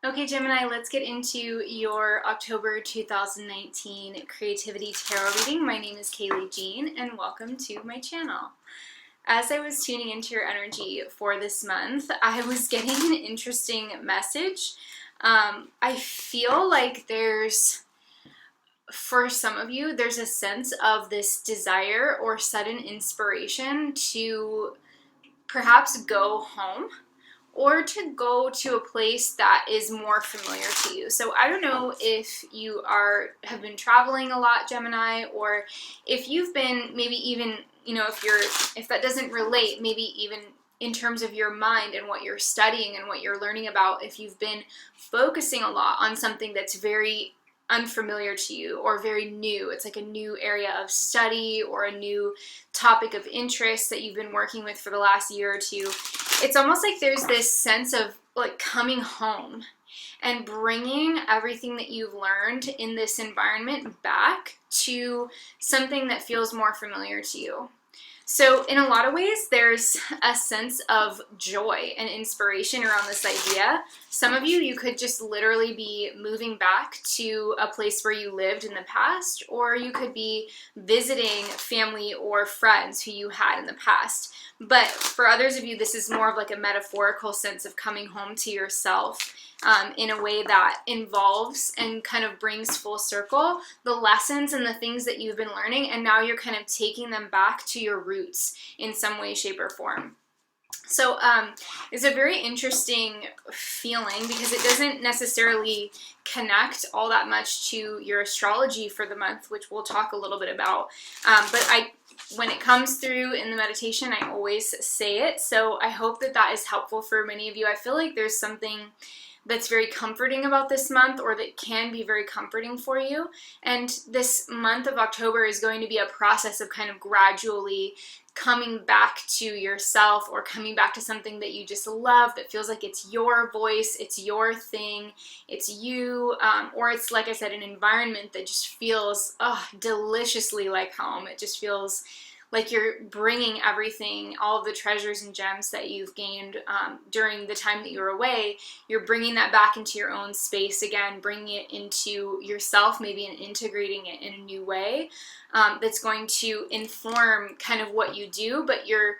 Okay, Gemini, let's get into your October 2019 Creativity Tarot reading. My name is Kayleigh Jean, and welcome to my channel. As I was tuning into your energy for this month, I was getting an interesting message. I feel like for some of you, there's a sense of this desire or sudden inspiration to perhaps go home, or to go to a place that is more familiar to you. So I don't know if you have been traveling a lot, Gemini, or if you've been maybe even, if that doesn't relate, maybe even in terms of your mind and what you're studying and what you're learning about, if you've been focusing a lot on something that's very unfamiliar to you or very new. It's like a new area of study or a new topic of interest that you've been working with for the last year or two. It's almost like there's this sense of like coming home and bringing everything that you've learned in this environment back to something that feels more familiar to you. So in a lot of ways, there's a sense of joy and inspiration around this idea. Some of you could just literally be moving back to a place where you lived in the past, or you could be visiting family or friends who you had in the past. But for others of you, this is more of like a metaphorical sense of coming home to yourself in a way that involves and kind of brings full circle the lessons and the things that you've been learning, and now you're kind of taking them back to your roots in some way, shape, or form. So it's a very interesting feeling because it doesn't necessarily connect all that much to your astrology for the month, which we'll talk a little bit about. But when it comes through in the meditation, I always say it. So I hope that that is helpful for many of you. I feel like there's something that's very comforting about this month, or that can be very comforting for you. And this month of October is going to be a process of kind of gradually coming back to yourself, or coming back to something that you just love, that feels like it's your voice, it's your thing, it's you, or it's, like I said, an environment that just feels deliciously like home. It just feels like you're bringing everything, all of the treasures and gems that you've gained during the time that you're away, you're bringing that back into your own space again, bringing it into yourself maybe, and integrating it in a new way that's going to inform kind of what you do, but you're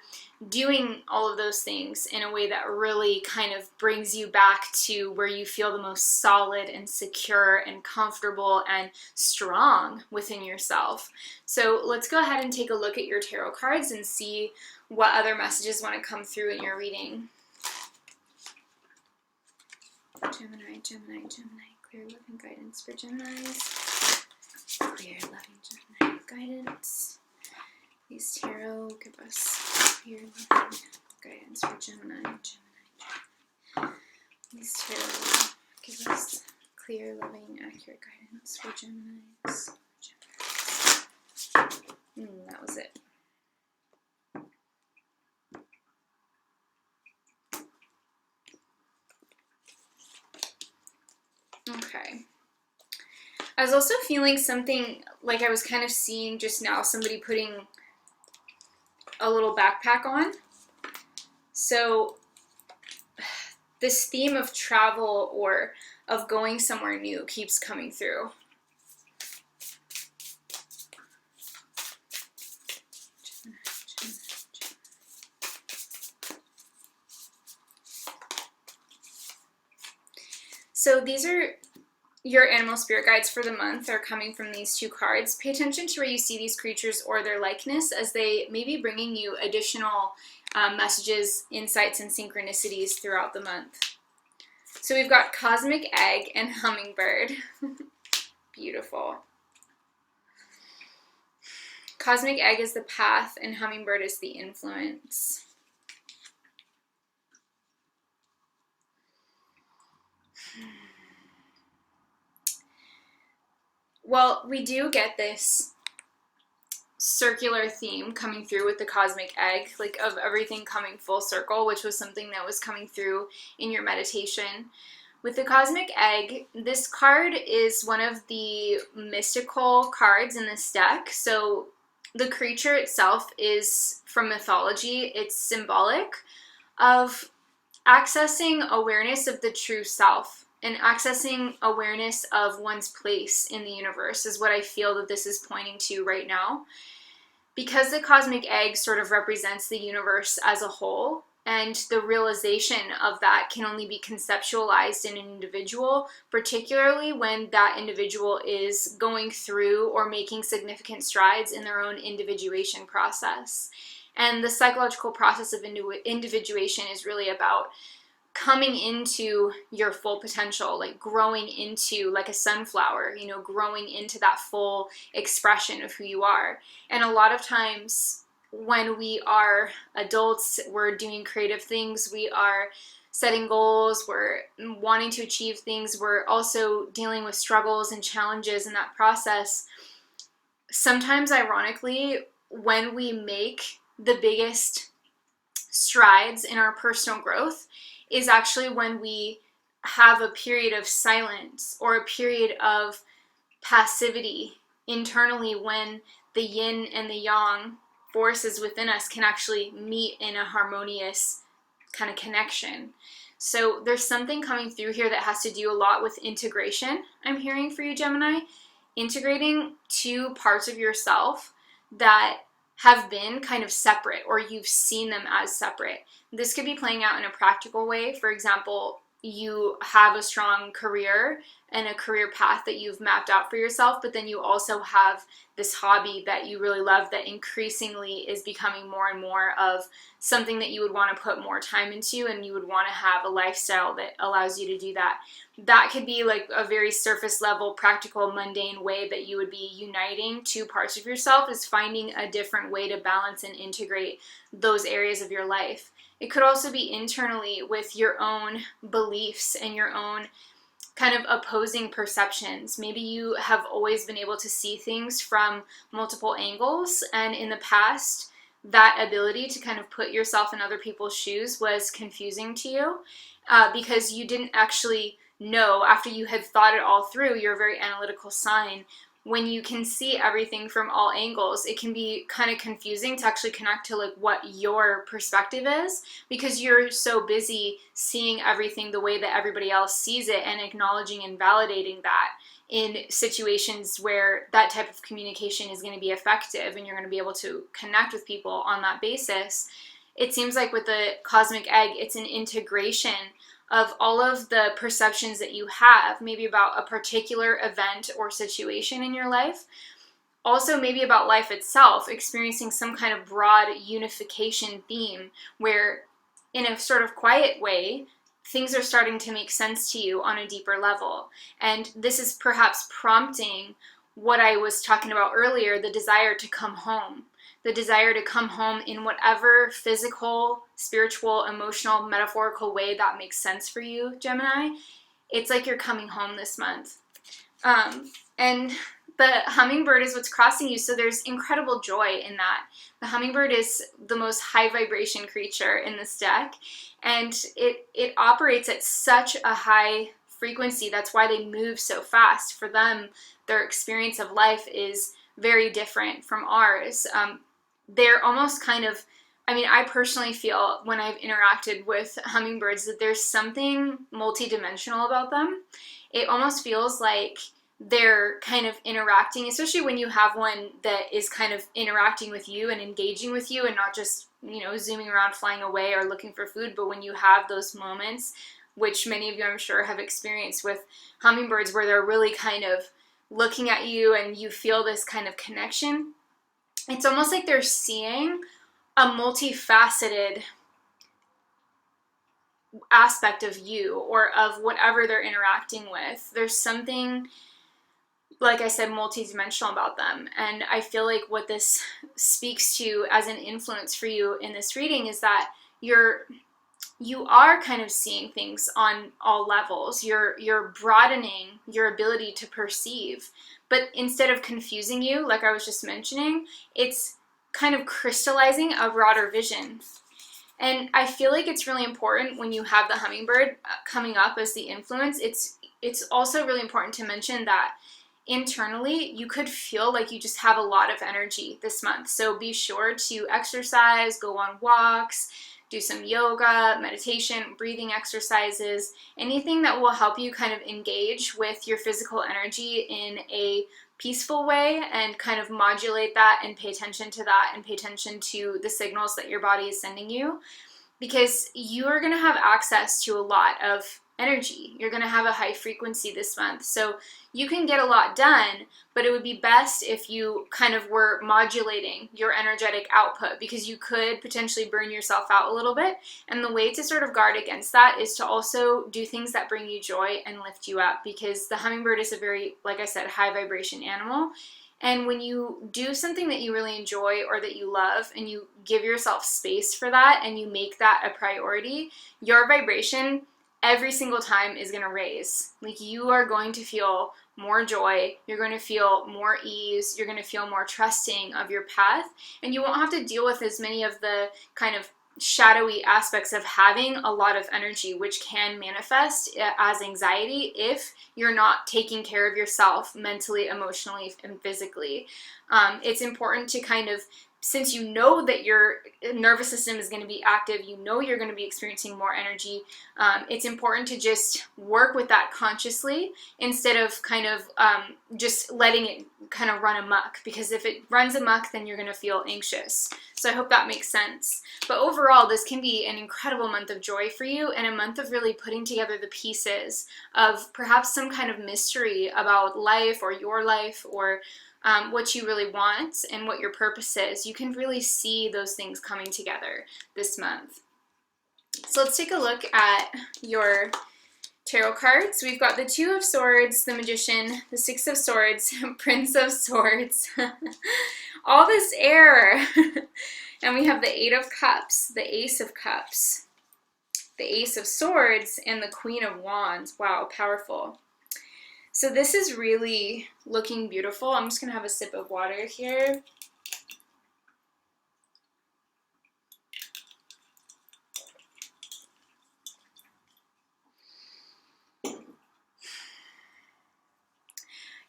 doing all of those things in a way that really kind of brings you back to where you feel the most solid and secure and comfortable and strong within yourself. So let's go ahead and take a look at your tarot cards and see what other messages want to come through in your reading. Gemini, Gemini, Gemini, clear loving guidance for Geminis. Clear loving Gemini guidance. Please, tarot, give us clear loving guidance for Gemini, Gemini. Please, tarot, give us clear, loving, accurate guidance for Geminis. That was it. Okay. I was also feeling something like I was kind of seeing just now somebody putting a little backpack on. So this theme of travel or of going somewhere new keeps coming through. So these are your animal spirit guides for the month, are coming from these two cards. Pay attention to where you see these creatures or their likeness, as they may be bringing you additional messages, insights, and synchronicities throughout the month. So we've got cosmic egg and hummingbird. Beautiful. Cosmic egg is the path and hummingbird is the influence. Well, we do get this circular theme coming through with the cosmic egg, like of everything coming full circle, which was something that was coming through in your meditation. With the cosmic egg, this card is one of the mystical cards in this deck. So the creature itself is from mythology. It's symbolic of accessing awareness of the true self accessing awareness of one's place in the universe is what I feel that this is pointing to right now. Because the cosmic egg sort of represents the universe as a whole, and the realization of that can only be conceptualized in an individual, particularly when that individual is going through or making significant strides in their own individuation process. And the psychological process of individuation is really about coming into your full potential, like growing into, like a sunflower, you know, growing into that full expression of who you are. And a lot of times when we are adults, we're doing creative things, we are setting goals, we're wanting to achieve things, we're also dealing with struggles and challenges in that process. Sometimes, ironically, when we make the biggest strides in our personal growth is actually when we have a period of silence or a period of passivity internally, when the yin and the yang forces within us can actually meet in a harmonious kind of connection. So there's something coming through here that has to do a lot with integration, I'm hearing for you, Gemini. Integrating two parts of yourself that have been kind of separate, or you've seen them as separate. This could be playing out in a practical way. For example, you have a strong career and a career path that you've mapped out for yourself, but then you also have this hobby that you really love that increasingly is becoming more and more of something that you would want to put more time into, and you would want to have a lifestyle that allows you to do that. That could be like a very surface level, practical, mundane way that you would be uniting two parts of yourself, is finding a different way to balance and integrate those areas of your life. It could also be internally with your own beliefs and your own kind of opposing perceptions. Maybe you have always been able to see things from multiple angles, and in the past, that ability to kind of put yourself in other people's shoes was confusing to you because you didn't actually know, after you had thought it all through. You're a very analytical sign. When you can see everything from all angles, it can be kind of confusing to actually connect to like what your perspective is, because you're so busy seeing everything the way that everybody else sees it and acknowledging and validating that in situations where that type of communication is going to be effective and you're going to be able to connect with people on that basis. It seems like with the cosmic egg, it's an integration of all of the perceptions that you have, maybe about a particular event or situation in your life. Also, maybe about life itself, experiencing some kind of broad unification theme where, in a sort of quiet way, things are starting to make sense to you on a deeper level. And this is perhaps prompting what I was talking about earlier, the desire to come home. The desire to come home in whatever physical, spiritual, emotional, metaphorical way that makes sense for you, Gemini. It's like you're coming home this month. And the hummingbird is what's crossing you, so there's incredible joy in that. The hummingbird is the most high vibration creature in this deck, and it operates at such a high frequency. That's why they move so fast. For them, their experience of life is very different from ours. They're almost kind of, I mean, I personally feel when I've interacted with hummingbirds that there's something multidimensional about them. It almost feels like they're kind of interacting, especially when you have one that is kind of interacting with you and engaging with you and not just, you know, zooming around, flying away or looking for food. But when you have those moments, which many of you I'm sure have experienced with hummingbirds, where they're really kind of looking at you and you feel this kind of connection, it's almost like they're seeing a multifaceted aspect of you or of whatever they're interacting with. There's something, like I said, multidimensional about them. And I feel like what this speaks to as an influence for you in this reading is that you are kind of seeing things on all levels. You're broadening your ability to perceive. But instead of confusing you, like I was just mentioning, it's kind of crystallizing a broader vision. And I feel like it's really important when you have the hummingbird coming up as the influence. It's also really important to mention that internally you could feel like you just have a lot of energy this month. So be sure to exercise, go on walks, do some yoga, meditation, breathing exercises, anything that will help you kind of engage with your physical energy in a peaceful way and kind of modulate that and pay attention to that and pay attention to the signals that your body is sending you, because you are going to have access to a lot of energy. You're going to have a high frequency this month. So you can get a lot done, but it would be best if you kind of were modulating your energetic output, because you could potentially burn yourself out a little bit. And the way to sort of guard against that is to also do things that bring you joy and lift you up, because the hummingbird is a very, like I said, high vibration animal. And when you do something that you really enjoy or that you love, and you give yourself space for that and you make that a priority, your vibration every single time is going to raise. Like, you are going to feel more joy, you're going to feel more ease, you're going to feel more trusting of your path, and you won't have to deal with as many of the kind of shadowy aspects of having a lot of energy, which can manifest as anxiety if you're not taking care of yourself mentally, emotionally, and physically. It's important to kind of, since you know that your nervous system is going to be active, you know you're going to be experiencing more energy, it's important to just work with that consciously instead of kind of just letting it kind of run amok, because if it runs amok, then you're going to feel anxious. So I hope that makes sense. But overall, this can be an incredible month of joy for you, and a month of really putting together the pieces of perhaps some kind of mystery about life or your life, or what you really want and what your purpose is. You can really see those things coming together this month. So let's take a look at your tarot cards. We've got the Two of Swords, the Magician, the Six of Swords, Prince of Swords, all this air. And we have the Eight of Cups, the Ace of Cups, the Ace of Swords, and the Queen of Wands. Wow, powerful. So this is really looking beautiful. I'm just going to have a sip of water here.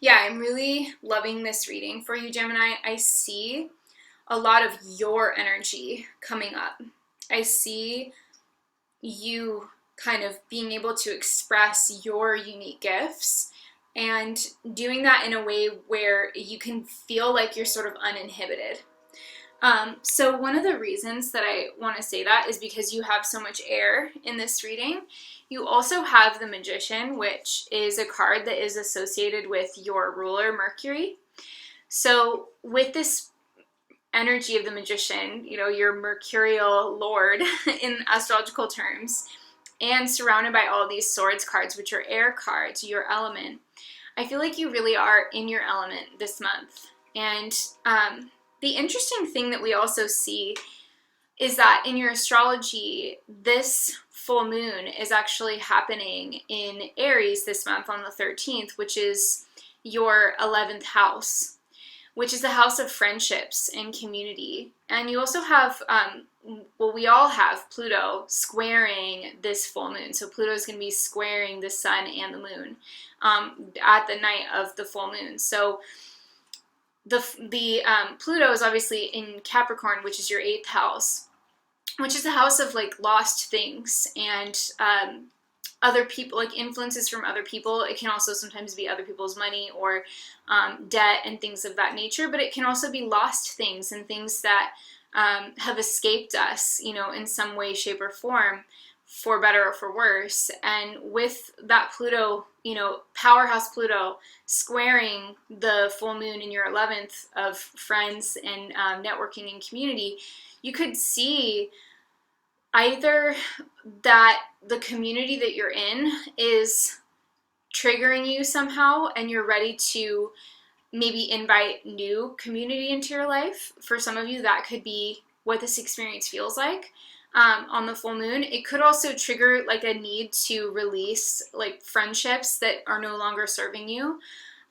Yeah, I'm really loving this reading for you, Gemini. I see a lot of your energy coming up. I see you kind of being able to express your unique gifts, and doing that in a way where you can feel like you're sort of uninhibited. So one of the reasons that I want to say that is because you have so much air in this reading. You also have the Magician, which is a card that is associated with your ruler, Mercury. So with this energy of the Magician, you know, your mercurial lord in astrological terms, and surrounded by all these swords cards, which are air cards, your element, I feel like you really are in your element this month. And the interesting thing that we also see is that in your astrology, this full moon is actually happening in Aries this month on the 13th, which is your 11th house, which is the house of friendships and community. And you also have, well, we all have Pluto squaring this full moon. So Pluto is going to be squaring the sun and the moon at the night of the full moon. So the Pluto is obviously in Capricorn, which is your 8th house, which is the house of like lost things and other people, like influences from other people. It can also sometimes be other people's money or debt and things of that nature, but it can also be lost things and things that have escaped us, you know, in some way, shape, or form, for better or for worse. And with that Pluto, you know, powerhouse Pluto squaring the full moon in your 11th of friends and networking and community, you could see either that the community that you're in is triggering you somehow and you're ready to maybe invite new community into your life. For some of you, that could be what this experience feels like on the full moon. It could also trigger like a need to release like friendships that are no longer serving you.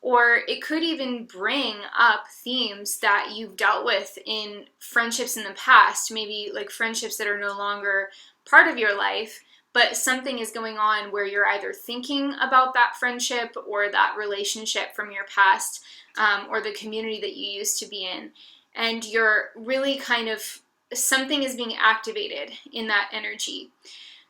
Or it could even bring up themes that you've dealt with in friendships in the past, maybe like friendships that are no longer part of your life, but something is going on where you're either thinking about that friendship or that relationship from your past, or the community that you used to be in. And you're really kind of something is being activated in that energy.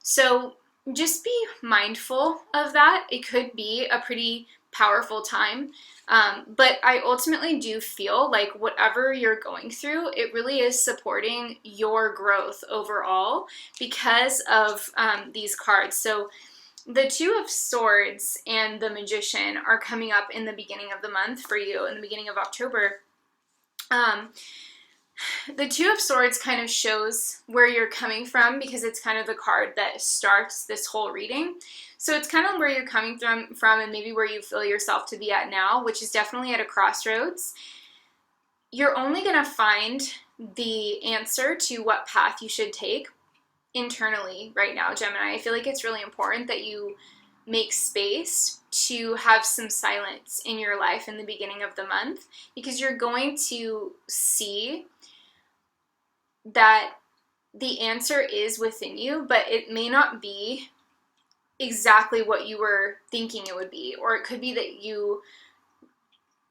So just be mindful of that. It could be a pretty powerful time. But I ultimately do feel like whatever you're going through, it really is supporting your growth overall because of these cards. So the Two of Swords and the Magician are coming up in the beginning of the month for you, in the beginning of October. The Two of Swords kind of shows where you're coming from because it's kind of the card that starts this whole reading. So it's kind of where you're coming from and maybe where you feel yourself to be at now, which is definitely at a crossroads. You're only going to find the answer to what path you should take internally right now, Gemini. I feel like it's really important that you make space to have some silence in your life in the beginning of the month, because you're going to see that the answer is within you, but it may not be exactly what you were thinking it would be, or it could be that you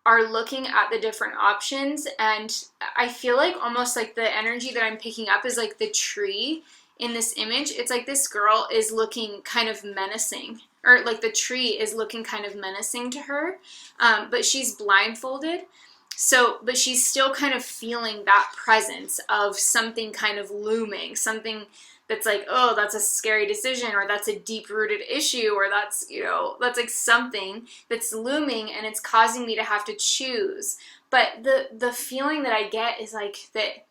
are looking at the different options. And I feel like almost like the energy that I'm picking up is like the tree in this image. It's like this girl is looking kind of menacing, or like the tree is looking kind of menacing to her, but she's blindfolded. So, but she's still kind of feeling that presence of something kind of looming, something that's like, oh, that's a scary decision, or that's a deep-rooted issue, or that's, you know, that's like something that's looming and it's causing me to have to choose. But the feeling that I get is like that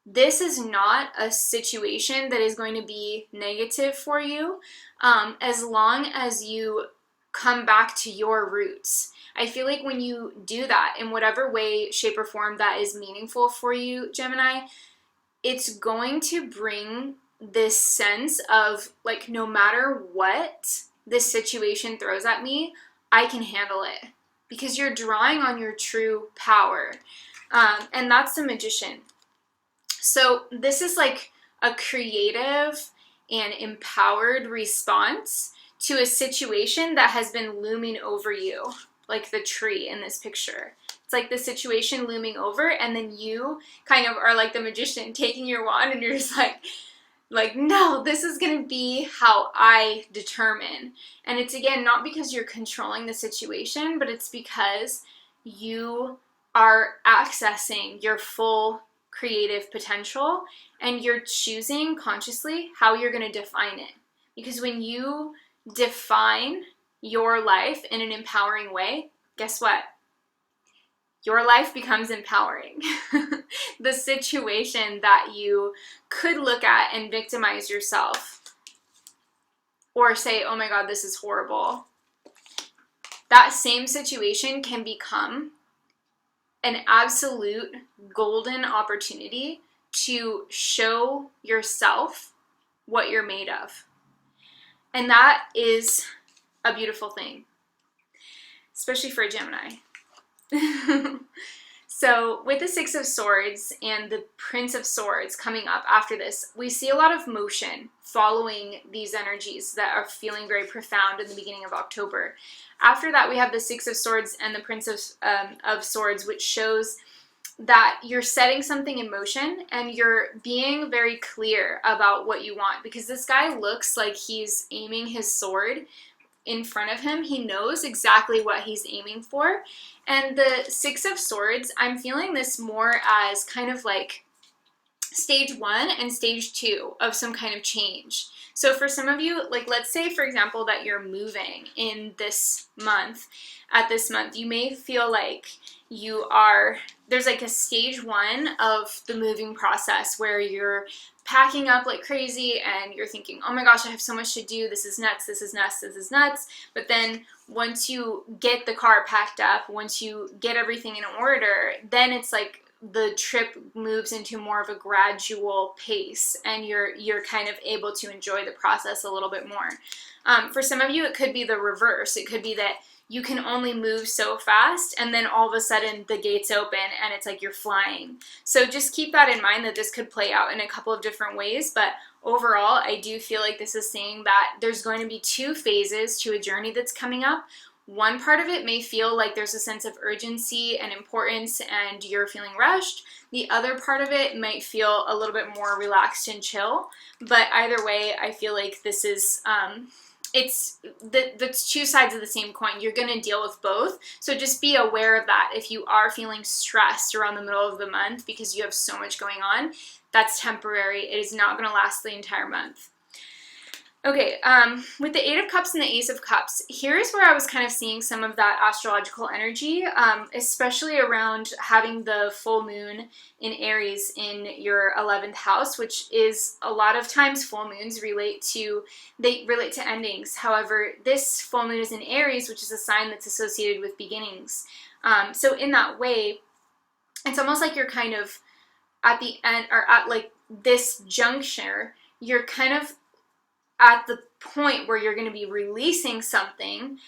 this is not a situation that is going to be negative for you, as long as you come back to your roots. I feel like when you do that in whatever way, shape, or form that is meaningful for you, Gemini, it's going to bring this sense of like, no matter what this situation throws at me, I can handle it, because you're drawing on your true power. And that's the Magician. So this is like a creative and empowered response to a situation that has been looming over you, like the tree in this picture. It's like the situation looming over, and then you kind of are like the Magician taking your wand, and you're just like, no, this is going to be how I determine. And it's, again, not because you're controlling the situation, but it's because you are accessing your full creative potential, and you're choosing consciously how you're going to define it. Because when you define your life in an empowering way, guess what? Your life becomes empowering. The situation that you could look at and victimize yourself, or say, oh my God, this is horrible, that same situation can become an absolute golden opportunity to show yourself what you're made of. And that is a beautiful thing, especially for a Gemini. So with the Six of Swords and the Prince of Swords coming up after this, we see a lot of motion following these energies that are feeling very profound in the beginning of October. After that, we have the Six of Swords and the Prince of Swords, which shows that you're setting something in motion and you're being very clear about what you want, because this guy looks like he's aiming his sword in front of him. He knows exactly what he's aiming for. And the Six of Swords, I'm feeling this more as kind of like stage 1 and stage 2 of some kind of change. So for some of you, like let's say for example that you're moving in this month, you may feel like there's like a stage 1 of the moving process where you're packing up like crazy and you're thinking, oh my gosh, I have so much to do, this is nuts, this is nuts, this is nuts. But then once you get the car packed up, once you get everything in order, then it's like the trip moves into more of a gradual pace, and you're kind of able to enjoy the process a little bit more. For some of you, it could be the reverse. It could be that you can only move so fast, and then all of a sudden the gates open and it's like you're flying. So just keep that in mind, that this could play out in a couple of different ways. But overall, I do feel like this is saying that there's going to be 2 phases to a journey that's coming up. one part of it may feel like there's a sense of urgency and importance and you're feeling rushed. The other part of it might feel a little bit more relaxed and chill. But either way, I feel like this is, that's two sides of the same coin. You're going to deal with both. So just be aware of that. If you are feeling stressed around the middle of the month because you have so much going on, that's temporary. It is not going to last the entire month. Okay, with the Eight of Cups and the Ace of Cups, here's where I was kind of seeing some of that astrological energy, especially around having the full moon in Aries in your 11th house, which is a lot of times full moons relate to endings. However, this full moon is in Aries, which is a sign that's associated with beginnings. So in that way, it's almost like you're kind of at the end, or at like this juncture, you're kind of at the point where you're going to be releasing something,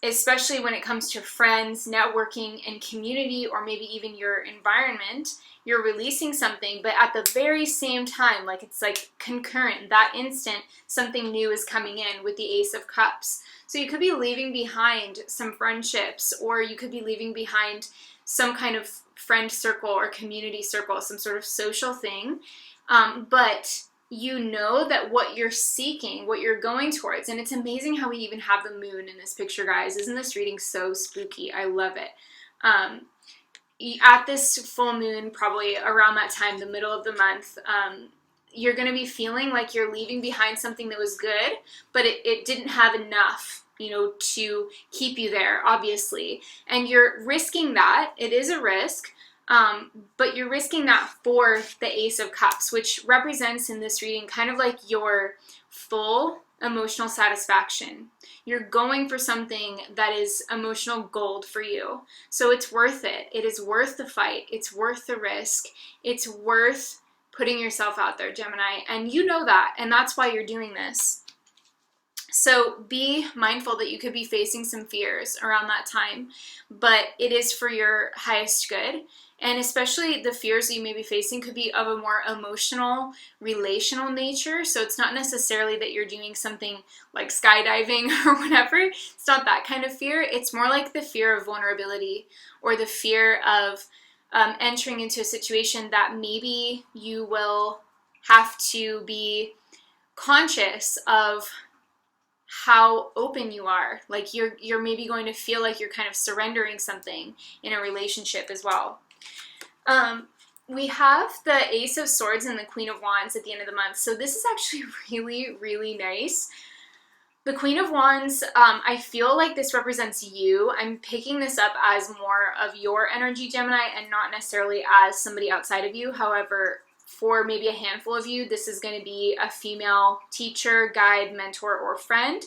especially when it comes to friends, networking, and community, or maybe even your environment. You're releasing something, but at the very same time, like it's like concurrent, that instant, something new is coming in with the Ace of Cups. So you could be leaving behind some friendships, or you could be leaving behind some kind of friend circle or community circle, some sort of social thing. But you know that what you're seeking, what you're going towards, and it's amazing how we even have the moon in this picture, guys. Isn't this reading so spooky? I love it. At this full moon, probably around that time, the middle of the month, you're going to be feeling like you're leaving behind something that was good, but it didn't have enough, you know, to keep you there, obviously. And you're risking that. It is a risk. But you're risking that for the Ace of Cups, which represents in this reading kind of like your full emotional satisfaction. You're going for something that is emotional gold for you. So it's worth it. It is worth the fight. It's worth the risk. It's worth putting yourself out there, Gemini. And you know that, and that's why you're doing this. So be mindful that you could be facing some fears around that time, but it is for your highest good. And especially the fears that you may be facing could be of a more emotional, relational nature. So it's not necessarily that you're doing something like skydiving or whatever. It's not that kind of fear. It's more like the fear of vulnerability, or the fear of entering into a situation that maybe you will have to be conscious of how open you are. Like you're maybe going to feel like you're kind of surrendering something in a relationship as well. We have the Ace of Swords and the Queen of Wands at the end of the month. So this is actually really, really nice. The Queen of Wands, I feel like this represents you. I'm picking this up as more of your energy, Gemini, and not necessarily as somebody outside of you. However, for maybe a handful of you, this is going to be a female teacher, guide, mentor, or friend,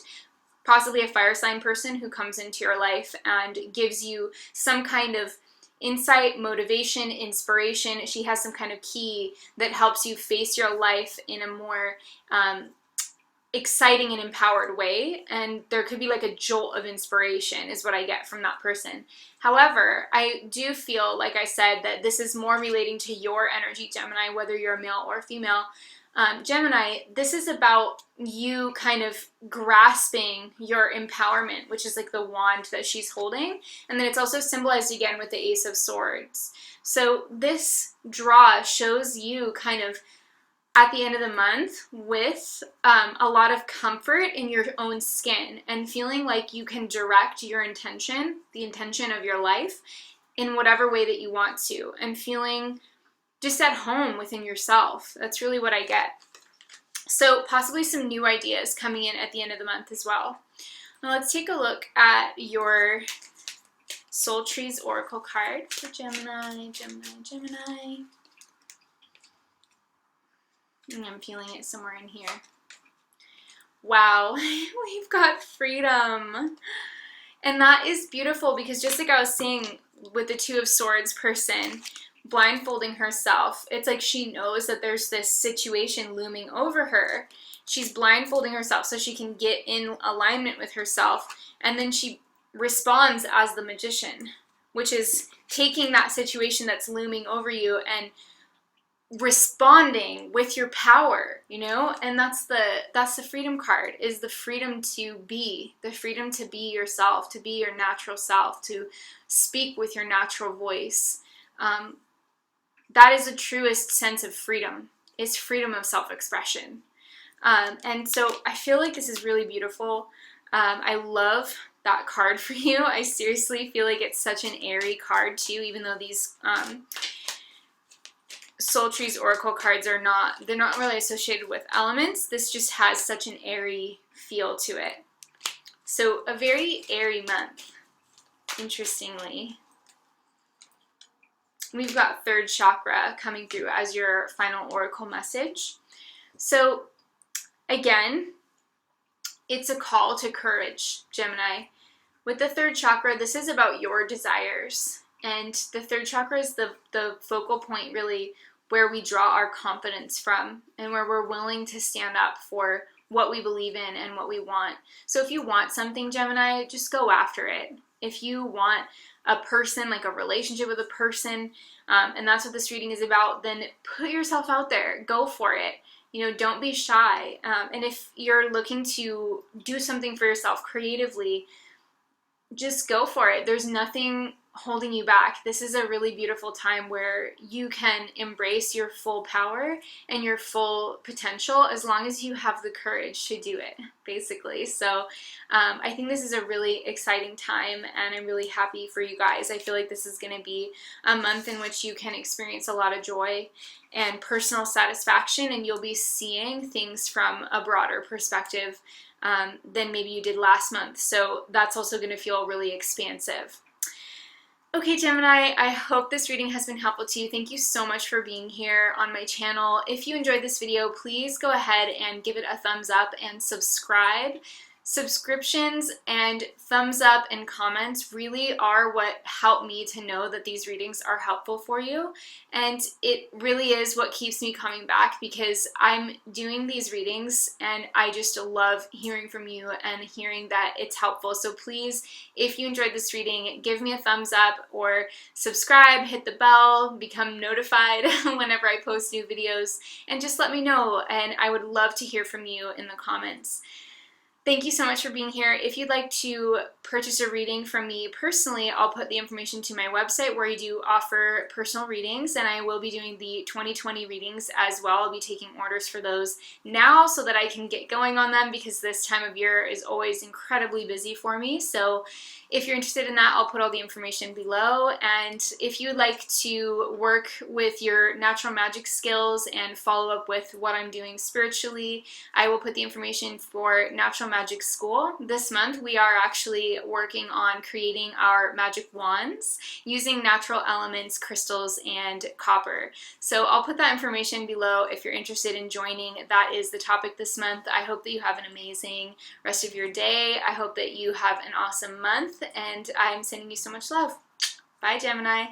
possibly a fire sign person who comes into your life and gives you some kind of insight, motivation, inspiration. She has some kind of key that helps you face your life in a more exciting and empowered way, and there could be like a jolt of inspiration is what I get from that person. However, I do feel, like I said, that this is more relating to your energy, Gemini, whether you're a male or female. Gemini, this is about you kind of grasping your empowerment, which is like the wand that she's holding. And then it's also symbolized again with the Ace of Swords. So this draw shows you kind of at the end of the month with a lot of comfort in your own skin and feeling like you can direct your intention, the intention of your life, in whatever way that you want to, and feeling just at home within yourself. That's really what I get. So possibly some new ideas coming in at the end of the month as well. Now let's take a look at your Soul Trees Oracle card for Gemini, Gemini. And I'm feeling it somewhere in here. Wow, we've got freedom. And that is beautiful because just like I was saying with the Two of Swords person, blindfolding herself, it's like she knows that there's this situation looming over her. She's blindfolding herself so she can get in alignment with herself, and then she responds as the magician, which is taking that situation that's looming over you and responding with your power, you know? And that's the freedom card, is the freedom to be yourself, to be your natural self, to speak with your natural voice. That is the truest sense of freedom, is freedom of self-expression. And so I feel like this is really beautiful. I love that card for you. I seriously feel like it's such an airy card too, even though these Soul Trees Oracle cards they're not really associated with elements. This just has such an airy feel to it. So a very airy month, interestingly. We've got third chakra coming through as your final oracle message. So again, it's a call to courage, Gemini. With the third chakra, this is about your desires. And the third chakra is the focal point, really, where we draw our confidence from and where we're willing to stand up for what we believe in and what we want. So if you want something, Gemini, just go after it. If you want a person, like a relationship with a person, and that's what this reading is about, then put yourself out there. Go for it. You know, don't be shy. And if you're looking to do something for yourself creatively, just go for it. There's nothing holding you back. This is a really beautiful time where you can embrace your full power and your full potential as long as you have the courage to do it, basically. So I think this is a really exciting time, and I'm really happy for you guys. I feel like this is going to be a month in which you can experience a lot of joy and personal satisfaction, and you'll be seeing things from a broader perspective than maybe you did last month. So that's also going to feel really expansive. Okay, Gemini, I hope this reading has been helpful to you. Thank you so much for being here on my channel. If you enjoyed this video, please go ahead and give it a thumbs up and subscribe. Subscriptions and thumbs up and comments really are what help me to know that these readings are helpful for you. And it really is what keeps me coming back, because I'm doing these readings and I just love hearing from you and hearing that it's helpful. So please, if you enjoyed this reading, give me a thumbs up or subscribe, hit the bell, become notified whenever I post new videos, and just let me know. And I would love to hear from you in the comments. Thank you so much for being here. If you'd like to purchase a reading from me personally, I'll put the information to my website where I do offer personal readings, and I will be doing the 2020 readings as well. I'll be taking orders for those now so that I can get going on them, because this time of year is always incredibly busy for me. So if you're interested in that, I'll put all the information below. And if you'd like to work with your natural magic skills and follow up with what I'm doing spiritually, I will put the information for Natural Magic School. This month we are actually working on creating our magic wands using natural elements, crystals, and copper. So I'll put that information below if you're interested in joining. That is the topic this month. I hope that you have an amazing rest of your day. I hope that you have an awesome month, and I'm sending you so much love. Bye, Gemini.